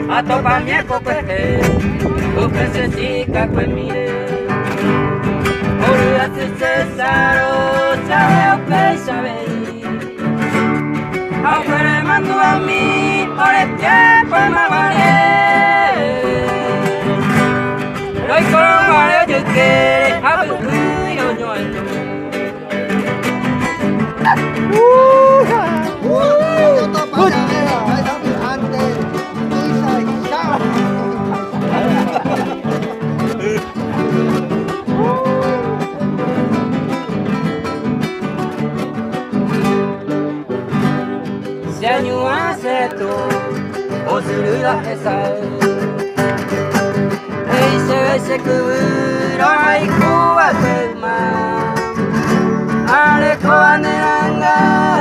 A topa mia coquete, o pensetica quel mire. Ora se cesaro, sabe o que sabe. Aunque mando a mí, por el tiempo me vale. Lo como yo quiero, a ver yo no. Si año hace tú, o si la esa y se ve se cubro y cuba del mar ale coaneranga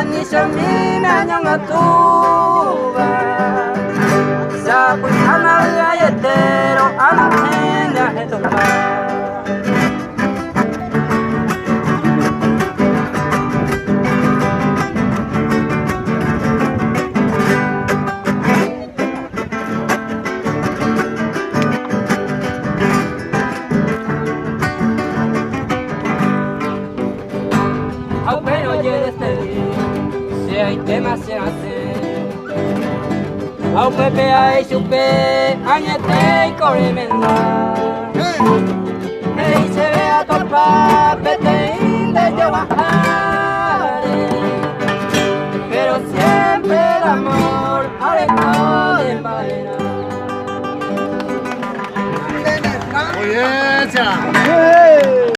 ni se mina nyanga tuba sa pues ana galletero ana tenga esto demasiado au pepe ai chupe añete y corremenda hey se ve a topa pete de yo bajar pero siempre el amor alejado de madera. Oye,